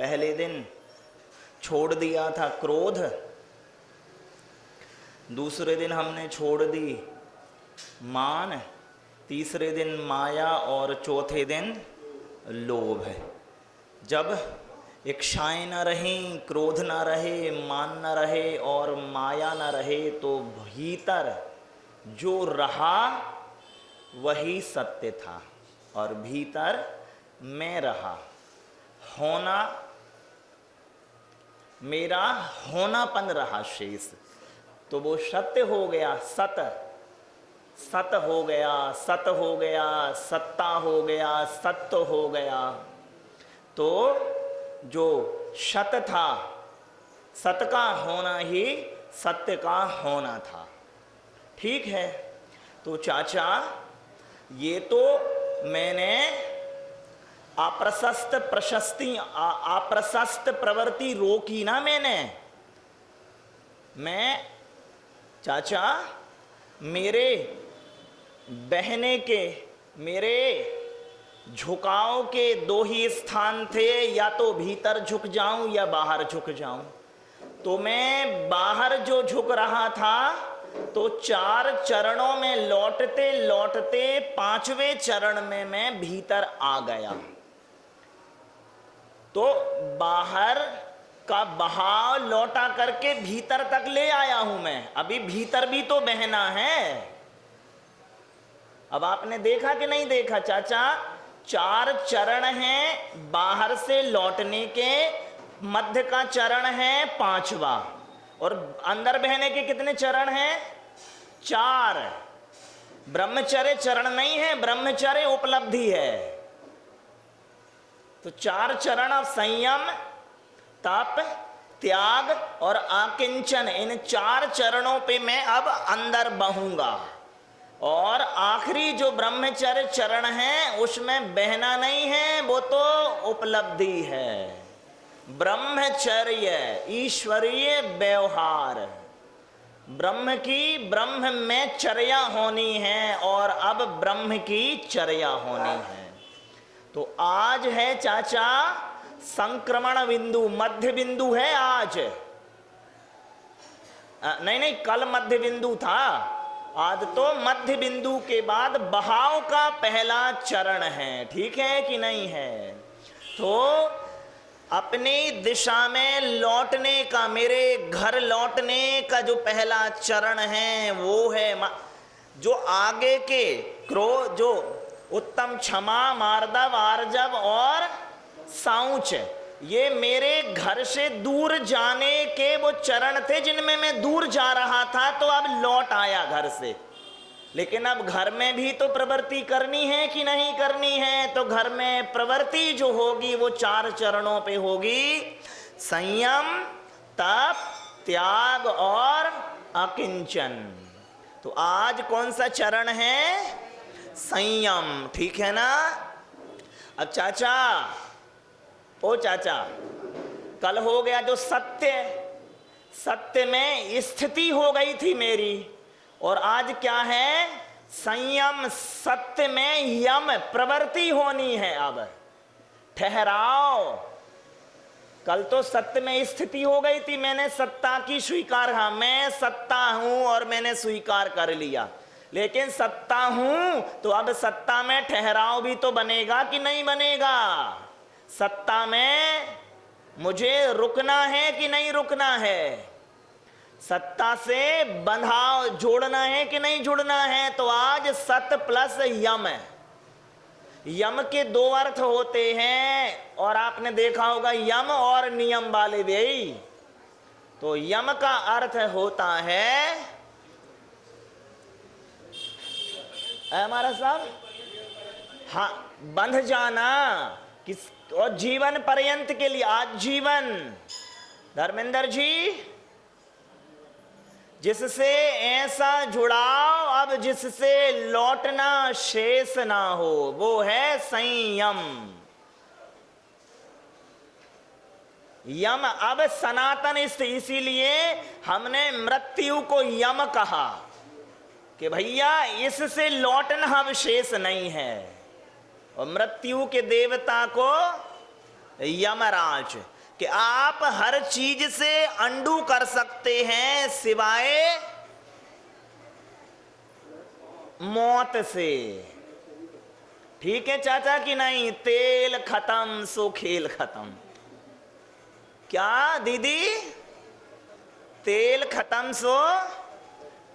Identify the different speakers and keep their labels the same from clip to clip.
Speaker 1: पहले दिन छोड़ दिया था क्रोध, दूसरे दिन हमने छोड़ दी मान, तीसरे दिन माया और चौथे दिन लोभ है। जब इच्छाएं न रहें, क्रोध न रहे, मान न रहे और माया न रहे, तो भीतर जो रहा वही सत्य था और भीतर मैं रहा। होना मेरा होनापन रहा शेष, तो वो सत्य हो गया। सत सत हो गया, सत हो गया, सत्ता हो गया, सत्य हो गया। तो जो सत था, सत का होना ही सत्य का होना था। ठीक है, तो चाचा ये तो मैंने अप्रशस्त प्रवृत्ति रोकी ना मैं चाचा मेरे बहने के, मेरे झुकाव के दो ही स्थान थे, या तो भीतर झुक जाऊं या बाहर झुक जाऊं। तो मैं बाहर जो झुक रहा था, तो 4 चरणों में लौटते लौटते 5वें चरण में मैं भीतर आ गया। तो बाहर का बहाव लौटा करके भीतर तक ले आया हूं मैं। अभी भीतर भी तो बहना है। अब आपने देखा कि नहीं देखा चाचा? 4 चरण हैं बाहर से लौटने के, मध्य का चरण है 5वां, और अंदर बहने के कितने चरण हैं? 4। ब्रह्मचर्य चरण नहीं है, ब्रह्मचर्य उपलब्धि है। तो 4 चरण अब संयम, तप, त्याग और आकिंचन, इन 4 चरणों पे मैं अब अंदर बहूंगा। और आखिरी जो ब्रह्मचर्य चरण है उसमें बहना नहीं है, वो तो उपलब्धि है। ब्रह्मचर्य ईश्वरीय व्यवहार, ब्रह्म की ब्रह्म में चर्या होनी है और अब ब्रह्म की चर्या होनी है। तो आज है चाचा संक्रमण बिंदु, मध्य बिंदु है आज। नहीं, कल मध्य बिंदु था, आज तो मध्य बिंदु के बाद बहाव का पहला चरण है। ठीक है कि नहीं है? तो अपनी दिशा में लौटने का, मेरे घर लौटने का जो पहला चरण है वो है जो आगे के क्रोध, जो उत्तम, क्षमा, मार्दव, आर्जव और साउच, ये मेरे घर से दूर जाने के वो चरण थे जिनमें मैं दूर जा रहा था। तो अब लौट आया घर से, लेकिन अब घर में भी तो प्रवृत्ति करनी है कि नहीं करनी है? तो घर में प्रवृत्ति जो होगी वो 4 चरणों पे होगी, संयम, तप, त्याग और अकिंचन। तो आज कौन सा चरण है? संयम। ठीक है ना? अब चाचा, ओ चाचा, कल हो गया जो सत्य, सत्य में स्थिति हो गई थी मेरी, और आज क्या है? संयम, सत्य में यम, प्रवृत्ति होनी है। अब ठहराओ। कल तो सत्य में स्थिति हो गई थी, मैंने सत्ता की स्वीकार, हाँ मैं सत्ता हूं और मैंने स्वीकार कर लिया। लेकिन सत्ता हूं तो अब सत्ता में ठहराव भी तो बनेगा कि नहीं बनेगा? सत्ता में मुझे रुकना है कि नहीं रुकना है? सत्ता से बंधाव जोड़ना है कि नहीं जुड़ना है? तो आज सत प्लस यम है। यम के 2 अर्थ होते हैं, और आपने देखा होगा यम और नियम वाले भी। तो यम का अर्थ होता है, हमारा साहब, हाँ, बंध जाना किस, और जीवन पर्यंत के लिए, आज जीवन। धर्मेंद्र जी, जिससे ऐसा जुड़ाव अब जिससे लौटना शेष ना हो, वो है संयम। यम अब सनातन, इसीलिए हमने मृत्यु को यम कहा कि भैया इससे लौटना अब शेष नहीं है। और मृत्यु के देवता को यमराज कि आप हर चीज से अंडू कर सकते हैं सिवाय मौत से। ठीक है चाचा कि नहीं? तेल खत्म सो खेल खत्म। क्या दीदी? तेल खत्म सो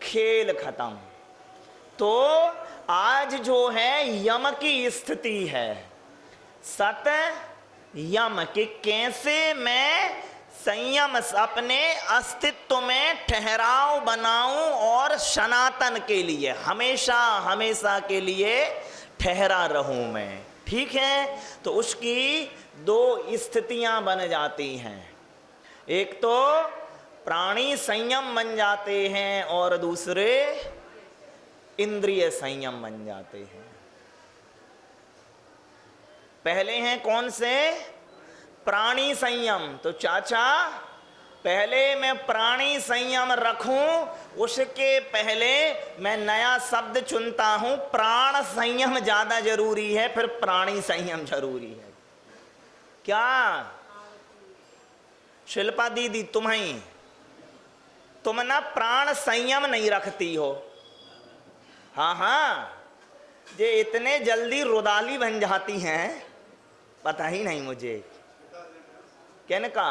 Speaker 1: खेल खत्म। तो आज जो है यम की स्थिति है, सत यम, कि कैसे मैं संयम अपने अस्तित्व में ठहराव बनाऊं और सनातन के लिए हमेशा हमेशा के लिए ठहरा रहूं मैं। ठीक है, तो उसकी दो स्थितियां बन जाती हैं। एक तो प्राणी संयम बन जाते हैं और दूसरे इंद्रिय संयम बन जाते हैं। पहले हैं कौन से? प्राणी संयम। तो चाचा पहले मैं प्राणी संयम रखूं, उसके पहले मैं नया शब्द चुनता हूं, प्राण संयम ज्यादा जरूरी है, फिर प्राणी संयम जरूरी है। क्या शिल्पा दीदी तुम ना प्राण संयम नहीं रखती हो। हाँ, ये इतने जल्दी रुदाली बन जाती हैं, पता ही नहीं मुझे। कहने का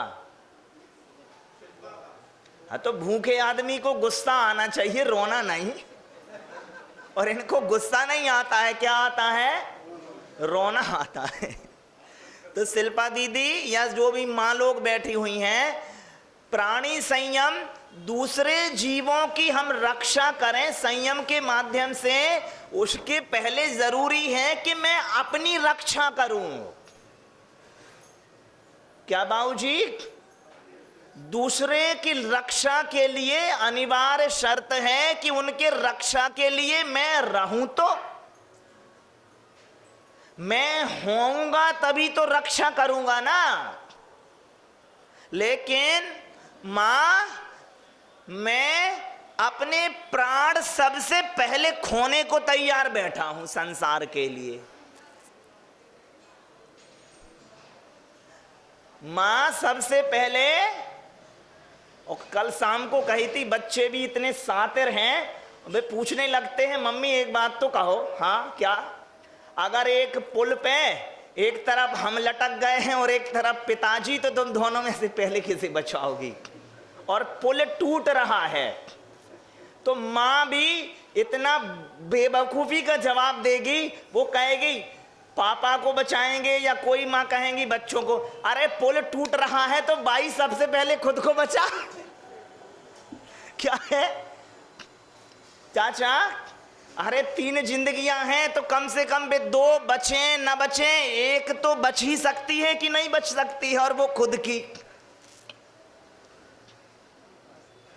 Speaker 1: हाँ, तो भूखे आदमी को गुस्सा आना चाहिए, रोना नहीं। और इनको गुस्सा नहीं आता है, क्या आता है? रोना आता है। तो शिल्पा दीदी या जो भी माँ लोग बैठी हुई हैं, प्राणी संयम, दूसरे जीवों की हम रक्षा करें संयम के माध्यम से, उसके पहले जरूरी है कि मैं अपनी रक्षा करूं। क्या बाबूजी? दूसरे की रक्षा के लिए अनिवार्य शर्त है कि उनके रक्षा के लिए मैं रहूं, तो मैं होऊंगा तभी तो रक्षा करूंगा ना। लेकिन मां, मैं अपने प्राण सबसे पहले खोने को तैयार बैठा हूं संसार के लिए। मां सबसे पहले, और कल शाम को कही थी, बच्चे भी इतने शातिर हैं, वे पूछने लगते हैं मम्मी एक बात तो कहो। हाँ क्या? अगर एक पुल पे एक तरफ हम लटक गए हैं और एक तरफ पिताजी, तो तुम दोनों में से पहले किसे बचाओगी? और पुल टूट रहा है, तो मां भी इतना बेवकूफी का जवाब देगी, वो कहेगी पापा को बचाएंगे, या कोई मां कहेंगी बच्चों को, अरे पुल टूट रहा है तो भाई सबसे पहले खुद को बचा। क्या है चाचा? अरे 3 जिंदगियां हैं, तो कम से कम वे 2 बचे न बचे, एक तो बच ही सकती है कि नहीं बच सकती है, और वो खुद की।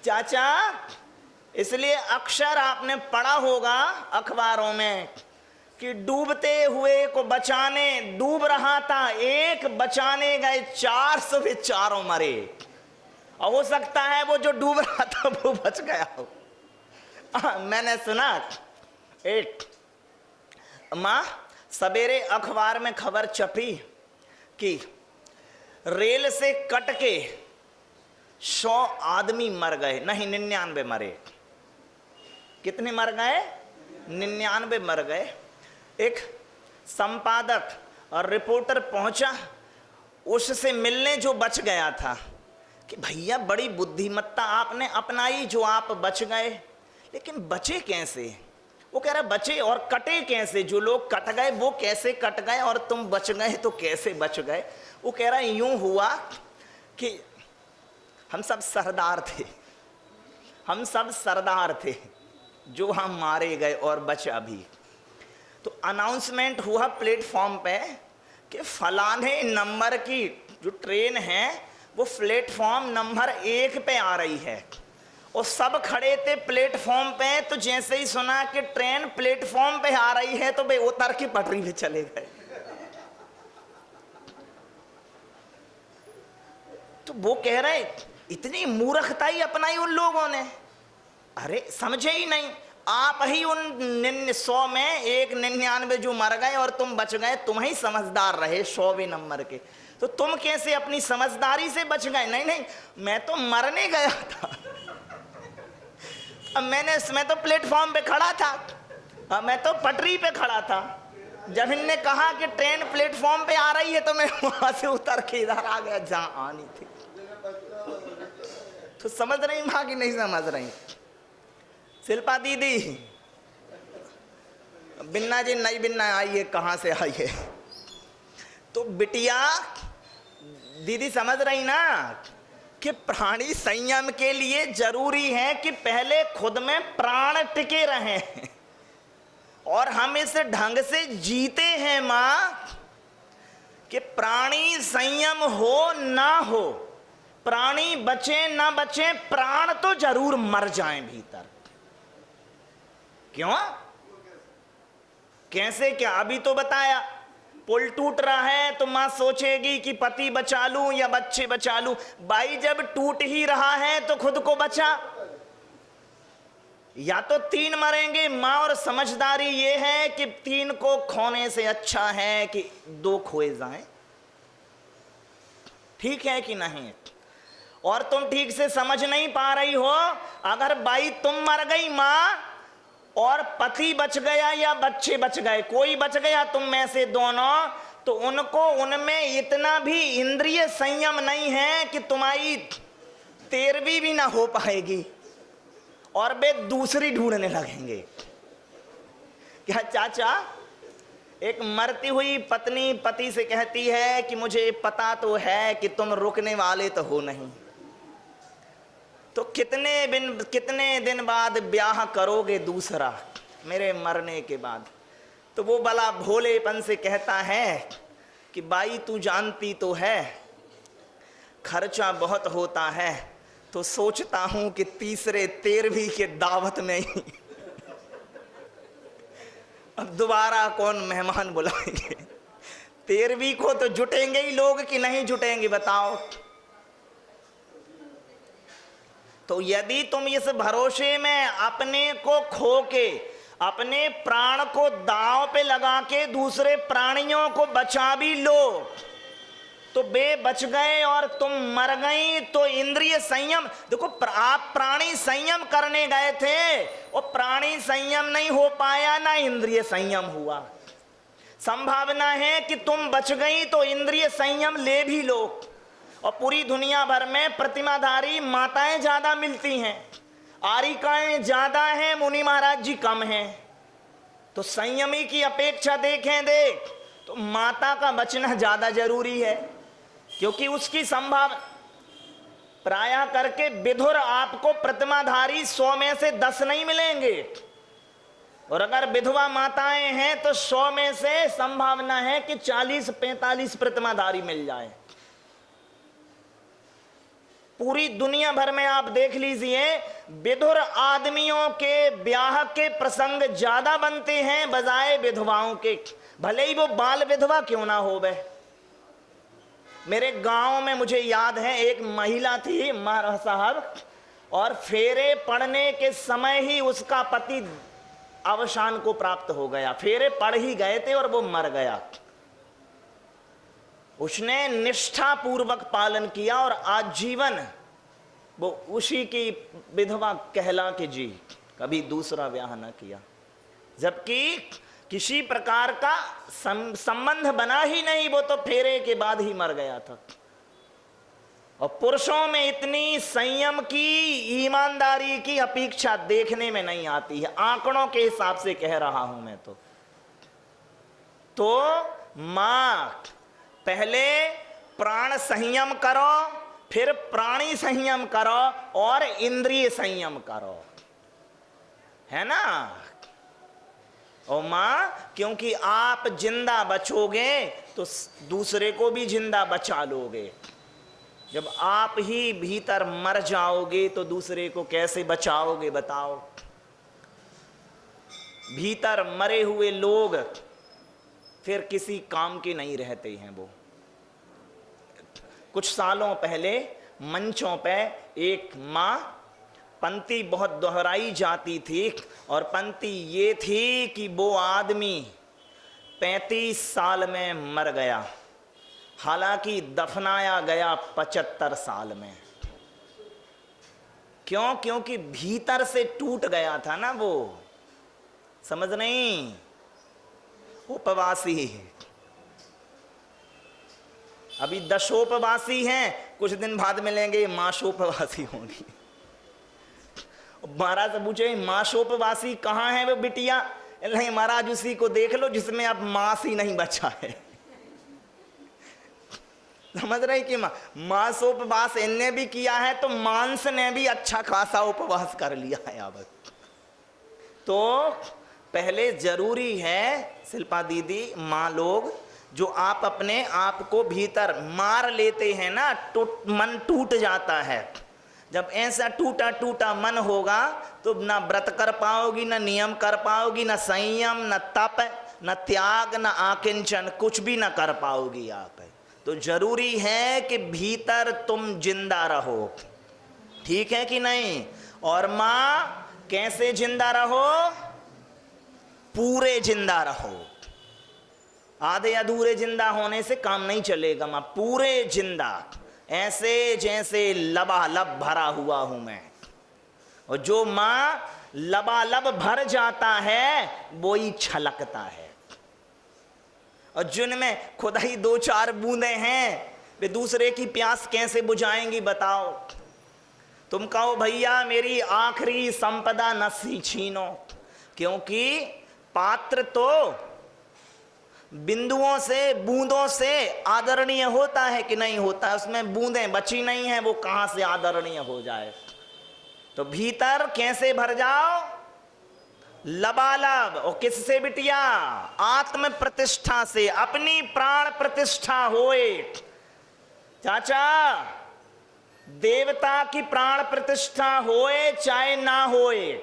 Speaker 1: चाचा इसलिए अक्सर आपने पढ़ा होगा अखबारों में कि डूबते हुए को बचाने, डूब रहा था एक, बचाने गए 400 भी चारों मरे। और हो सकता है वो जो डूब रहा था वो बच गया हो। मैंने सुना एक मां, सवेरे अखबार में खबर छपी कि रेल से कट के 100 आदमी मर गए, नहीं 99 मरे। कितने मर गए? 99 मर गए। एक संपादक और रिपोर्टर पहुंचा उससे मिलने, जो बच गया था, कि भैया बड़ी बुद्धिमत्ता आपने अपनाई जो आप बच गए, लेकिन बचे कैसे? वो कह रहा बचे और कटे कैसे? जो लोग कट गए वो कैसे कट गए, और तुम बच गए तो कैसे बच गए? वो कह रहा यूं हुआ कि हम सब सरदार थे, हम सब सरदार थे जो हम मारे गए और बचे अभी। तो अनाउंसमेंट हुआ प्लेटफॉर्म पे कि फलाने नंबर की जो ट्रेन है वो प्लेटफॉर्म नंबर 1 पे आ रही है, और सब खड़े थे प्लेटफॉर्म पे। तो जैसे ही सुना कि ट्रेन प्लेटफॉर्म पे आ रही है तो वे उतर के पटरी पे चले गए। तो वो कह रहे इतनी मूर्खताई अपनाई उन लोगों ने, अरे समझे ही नहीं। आप ही उन 100 में एक 99 जो मर गए और तुम बच गए, तुम ही समझदार रहे 100वें नंबर के। तो तुम कैसे अपनी समझदारी से बच गए? नहीं नहीं, मैं तो मरने गया था। अब मैं तो प्लेटफॉर्म पे खड़ा था, अब मैं तो पटरी पे खड़ा था। जब इनने कहा कि ट्रेन प्लेटफॉर्म पे आ रही है तो मैं वहां से उतर के इधर आ गया जहां आनी थी। तो समझ रही माँ कि नहीं समझ रही? शिल्पा दीदी, बिन्ना जी नई बिन्ना आई है, कहाँ से आई है? तो बिटिया दीदी समझ रही ना कि प्राणी संयम के लिए जरूरी है कि पहले खुद में प्राण टिके रहें, और हम इस ढंग से जीते हैं मां कि प्राणी संयम हो ना हो, प्राणी बचे ना बचे, प्राण तो जरूर मर जाएं भीतर। क्यों? कैसे? क्या अभी तो बताया, पुल टूट रहा है तो मां सोचेगी कि पति बचा लूं या बच्चे बचा लूं। भाई जब टूट ही रहा है तो खुद को बचा। या तो 3 मरेंगे मां, और समझदारी ये है कि 3 को खोने से अच्छा है कि 2 खोए जाएं। ठीक है कि नहीं? और तुम ठीक से समझ नहीं पा रही हो, अगर भाई तुम मर गई मां और पति बच गया या बच्चे बच गए, कोई बच गया तुम में से दोनों, तो उनमें इतना भी इंद्रिय संयम नहीं है कि तुम्हारी 13वीं भी ना हो पाएगी, और वे दूसरी ढूंढने लगेंगे। क्या चाचा? एक मरती हुई पत्नी पति से कहती है कि मुझे पता तो है कि तुम रुकने वाले तो हो नहीं, तो कितने दिन बाद ब्याह करोगे दूसरा मेरे मरने के बाद? तो वो बड़ा भोलेपन से कहता है कि भाई तू जानती तो है खर्चा बहुत होता है, तो सोचता हूं कि तीसरे 13वीं के दावत में ही अब दोबारा कौन मेहमान बुलाएंगे? 13वीं को तो जुटेंगे ही लोग कि नहीं जुटेंगे बताओ? तो यदि तुम इस भरोसे में अपने को खो के, अपने प्राण को दांव पे लगा के दूसरे प्राणियों को बचा भी लो तो वे बच गए और तुम मर गई, तो इंद्रिय संयम देखो, आप प्राणी संयम करने गए थे और प्राणी संयम नहीं हो पाया, ना इंद्रिय संयम हुआ। संभावना है कि तुम बच गई तो इंद्रिय संयम ले भी लो, और पूरी दुनिया भर में प्रतिमाधारी माताएं ज्यादा मिलती हैं, आरिकाएं ज्यादा हैं, मुनि महाराज जी कम हैं। तो संयमी की अपेक्षा देखें तो माता का बचना ज्यादा जरूरी है, क्योंकि उसकी संभावना प्रायः करके विधुर आपको प्रतिमाधारी 100 में से 10 नहीं मिलेंगे, और अगर विधवा माताएं हैं तो 100 में से संभावना है कि 40-45 प्रतिमाधारी मिल जाए। पूरी दुनिया भर में आप देख लीजिए, विधुर आदमियों के ब्याह के प्रसंग ज्यादा बनते हैं बजाय विधवाओं के, भले ही वो बाल विधवा क्यों ना हो। वह मेरे गांव में मुझे याद है एक महिला थी मारा साहब, और फेरे पड़ने के समय ही उसका पति अवसान को प्राप्त हो गया। फेरे पड़ ही गए थे और वो मर गया। उसने निष्ठा पूर्वक पालन किया और आजीवन वो उसी की विधवा कहला के जी, कभी दूसरा ब्याह न किया, जबकि किसी प्रकार का संबंध बना ही नहीं, वो तो फेरे के बाद ही मर गया था। और पुरुषों में इतनी संयम की, ईमानदारी की अपेक्षा देखने में नहीं आती है, आंकड़ों के हिसाब से कह रहा हूं मैं। तो मां पहले प्राण संयम करो, फिर प्राणी संयम करो, और इंद्रिय संयम करो, है ना? और मां, क्योंकि आप जिंदा बचोगे तो दूसरे को भी जिंदा बचा लोगे। जब आप ही भीतर मर जाओगे तो दूसरे को कैसे बचाओगे बताओ? भीतर मरे हुए लोग फिर किसी काम के नहीं रहते हैं। वो कुछ सालों पहले मंचों पे एक मां पंक्ति बहुत दोहराई जाती थी, और पंक्ति ये थी कि वो आदमी 35 साल में मर गया हालांकि दफनाया गया 75 साल में। क्यों? क्योंकि भीतर से टूट गया था ना वो, समझ नहीं? उपवासी, अभी दशोपवासी हैं, कुछ दिन बाद मिलेंगे मासोपवासी होंगी। महाराज से पूछे मासोपवासी कहाँ है वो बिटिया? नहीं महाराज उसी को देख लो जिसमें अब मांस ही नहीं बचा है। समझ रहे कि मांसोपवास इनने भी किया है तो मांस ने भी अच्छा खासा उपवास कर लिया है अब। तो पहले जरूरी है शिल्पा दीदी, माँ लोग, जो आप अपने आप को भीतर मार लेते हैं ना, मन टूट जाता है। जब ऐसा टूटा टूटा मन होगा तो ना व्रत कर पाओगी, ना नियम कर पाओगी, ना संयम, ना तप, ना त्याग, ना आकिंचन, कुछ भी ना कर पाओगी आप। तो जरूरी है कि भीतर तुम जिंदा रहो, ठीक है कि नहीं? और माँ कैसे जिंदा रहो? पूरे जिंदा रहो। आधे अधूरे जिंदा होने से काम नहीं चलेगा माँ, पूरे जिंदा, ऐसे जैसे लबालब भरा हुआ हूं मैं। और जो माँ लबालब भर जाता है वो ही छलकता है। और जिनमें खुदा ही 2-4 बूंदे हैं, वे दूसरे की प्यास कैसे बुझाएंगी बताओ? तुम कहो भैया मेरी आखिरी संपदा न छीनो, क्योंकि पात्र तो बिंदुओं से, बूंदों से आदरणीय होता है कि नहीं होता? उसमें बूंदें बची नहीं है, वो कहां से आदरणीय हो जाए? तो भीतर कैसे भर जाओ? लबालब। और किससे बिटिया? आत्म प्रतिष्ठा से, अपनी प्राण प्रतिष्ठा होए। चाचा, देवता की प्राण प्रतिष्ठा होए चाहे ना होए,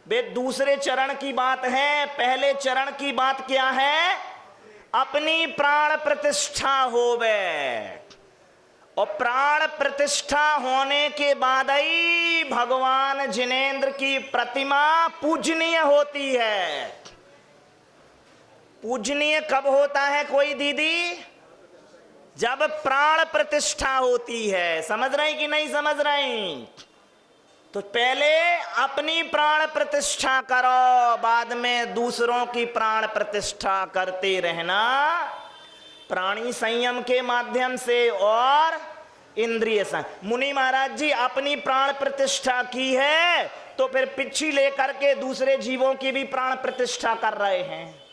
Speaker 1: वे दूसरे चरण की बात है। पहले चरण की बात क्या है? अपनी प्राण प्रतिष्ठा होवे। और प्राण प्रतिष्ठा होने के बाद ही भगवान जिनेंद्र की प्रतिमा पूजनीय होती है। पूजनीय कब होता है कोई दीदी? जब प्राण प्रतिष्ठा होती है। समझ रही कि नहीं समझ रही? तो पहले अपनी प्राण प्रतिष्ठा करो, बाद में दूसरों की प्राण प्रतिष्ठा करते रहना, प्राणी संयम के माध्यम से और इंद्रिय संयम। मुनि महाराज जी अपनी प्राण प्रतिष्ठा की है तो फिर पिछी लेकर के दूसरे जीवों की भी प्राण प्रतिष्ठा कर रहे हैं।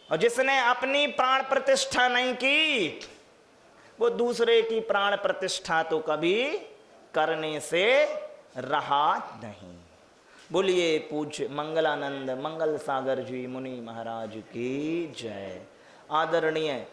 Speaker 1: और जिसने अपनी प्राण प्रतिष्ठा नहीं की वो दूसरे की प्राण प्रतिष्ठा तो कभी करने से रहा नहीं। बोलिए पूज्य मंगलानंद मंगल सागर जी मुनि महाराज की जय। आदरणीय